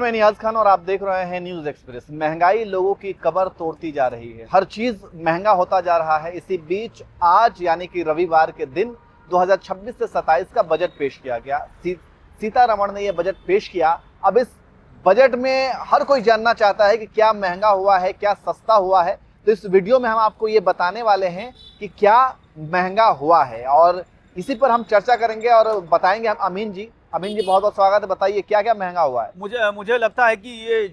मैं नियाज खान और आप देख रहे हैं न्यूज एक्सप्रेस। महंगाई लोगों की कमर तोड़ती जा रही है, हर चीज महंगा होता जा रहा है। इसी बीच आज यानी कि रविवार के दिन 2026 से 27 का बजट पेश किया गया। सीतारमण ने यह बजट पेश किया। अब इस बजट में हर कोई जानना चाहता है कि क्या महंगा हुआ है, क्या सस्ता हुआ है। तो इस वीडियो में हम आपको ये बताने वाले हैं कि क्या महंगा हुआ है और इसी पर हम चर्चा करेंगे और बताएंगे हम अमीन जी। अमीन जी, बहुत बहुत स्वागत है। बताइए क्या क्या महंगा हुआ है। मुझे लगता है कि ये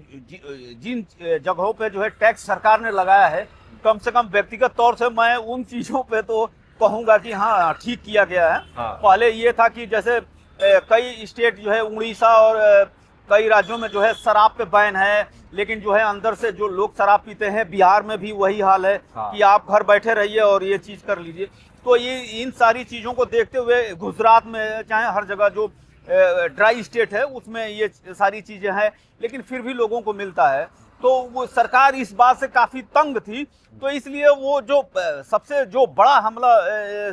जिन जगहों पे जो है टैक्स सरकार ने लगाया है, कम से कम व्यक्तिगत तौर से मैं उन चीज़ों पे तो कहूँगा कि हाँ, ठीक किया गया है। हाँ। पहले ये था कि जैसे कई स्टेट जो है उड़ीसा और कई राज्यों में जो है शराब पे बैन है, लेकिन जो है अंदर से जो लोग शराब पीते हैं, बिहार में भी वही हाल है। हाँ। कि आप घर बैठे रहिए और ये चीज़ कर लीजिए। तो ये इन सारी चीज़ों को देखते हुए गुजरात में चाहे हर जगह जो ड्राई स्टेट है उसमें ये सारी चीज़ें हैं, लेकिन फिर भी लोगों को मिलता है। तो वो सरकार इस बात से काफ़ी तंग थी, तो इसलिए वो जो सबसे जो बड़ा हमला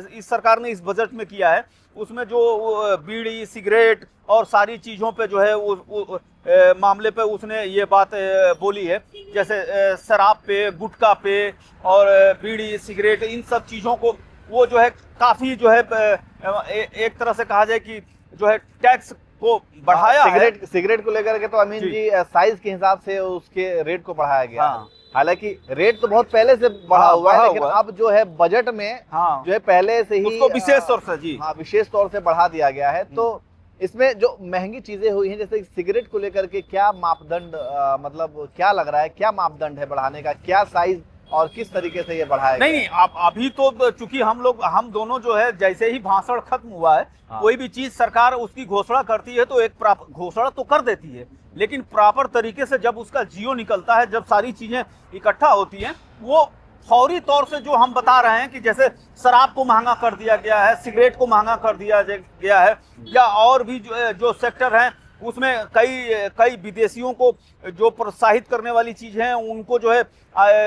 इस सरकार ने इस बजट में किया है, उसमें जो बीड़ी सिगरेट और सारी चीज़ों पे जो है वो मामले पे उसने ये बात बोली है। जैसे शराब पे, गुटखा पे और बीड़ी सिगरेट, इन सब चीज़ों को वो जो है काफ़ी जो है एक तरह से कहा जाए कि जो है टैक्स को बढ़ाया है। सिगरेट को लेकर के तो अमीन जी साइज के हिसाब से उसके रेट को बढ़ाया गया। हाँ। हालांकि रेट तो बहुत पहले से बढ़ा हुआ है, लेकिन अब जो है बजट में जो है पहले से ही उसको विशेष तौर से विशेष तौर से बढ़ा दिया गया है। तो इसमें जो महंगी चीजें हुई हैं, जैसे सिगरेट को लेकर के क्या मापदंड मतलब क्या लग रहा है, क्या मापदंड है बढ़ाने का, क्या साइज और किस तरीके से ये बढ़ाया गया? नहीं, अब अभी तो चूंकि हम दोनों जो है जैसे ही भाषण खत्म हुआ है, हाँ। कोई भी चीज सरकार उसकी घोषणा करती है तो एक घोषणा तो कर देती है, लेकिन प्रॉपर तरीके से जब उसका जियो निकलता है, जब सारी चीजें इकट्ठा होती हैं, वो फौरी तौर से जो हम बता रहे हैं कि जैसे शराब को महंगा कर दिया गया है, सिगरेट को महंगा कर दिया गया है, या और भी जो सेक्टर हैं उसमें कई विदेशियों को जो प्रोत्साहित करने वाली चीज़ हैं उनको जो है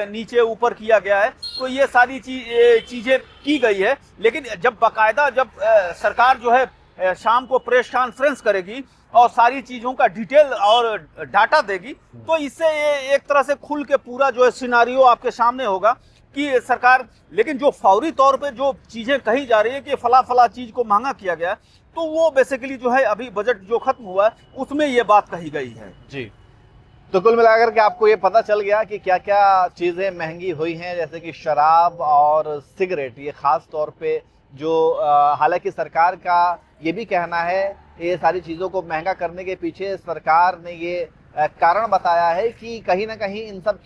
नीचे ऊपर किया गया है। तो ये सारी चीज़ें की गई है, लेकिन जब बाकायदा जब सरकार जो है शाम को प्रेस कॉन्फ्रेंस करेगी और सारी चीज़ों का डिटेल और डाटा देगी, तो इससे ये एक तरह से खुल के पूरा जो है सिनारियो आपके सामने होगा कि सरकार। लेकिन जो फौरी तौर पे जो चीज़ें कही जा रही है कि फला चीज़ को महंगा किया गया, तो वो बेसिकली जो है अभी बजट जो खत्म हुआ है उसमें ये बात कही गई है जी। तो कुल मिलाकर के आपको ये पता चल गया कि क्या क्या चीज़ें महंगी हुई हैं, जैसे कि शराब और सिगरेट, ये खास तौर पे जो हालांकि सरकार का ये भी कहना है, ये सारी चीज़ों को महंगा करने के पीछे सरकार ने ये कारण बताया है कि कहीं ना कहीं इन सब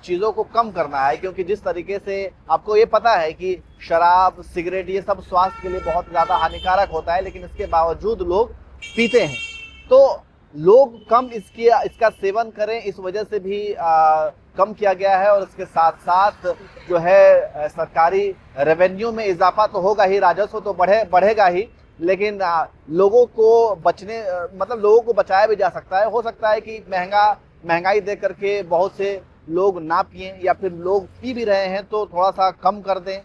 चीज़ों को कम करना है, क्योंकि जिस तरीके से आपको ये पता है कि शराब सिगरेट ये सब स्वास्थ्य के लिए बहुत ज़्यादा हानिकारक होता है, लेकिन इसके बावजूद लोग पीते हैं। तो लोग कम इसका सेवन करें, इस वजह से भी कम किया गया है। और इसके साथ साथ जो है सरकारी रेवेन्यू में इजाफा तो होगा ही, राजस्व तो बढ़ेगा ही, लेकिन लोगों को मतलब लोगों को बचाया भी जा सकता है। हो सकता है कि महंगाई देख करके बहुत से लोग ना पिए, या फिर लोग पी भी रहे हैं तो थोड़ा सा कम कर दें।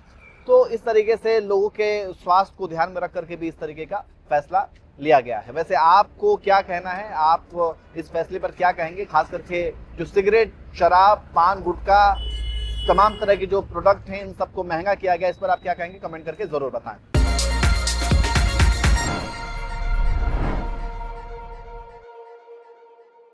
तो इस तरीके से लोगों के स्वास्थ्य को ध्यान में रख करके भी इस तरीके का फैसला लिया गया है। वैसे आपको क्या कहना है, आप इस फैसले पर क्या कहेंगे, खास करके जो सिगरेट, शराब, पान, गुटखा, तमाम तरह के जो प्रोडक्ट हैं इन सबको महंगा किया गया, इस पर आप क्या कहेंगे, कमेंट करके जरूर बताएं।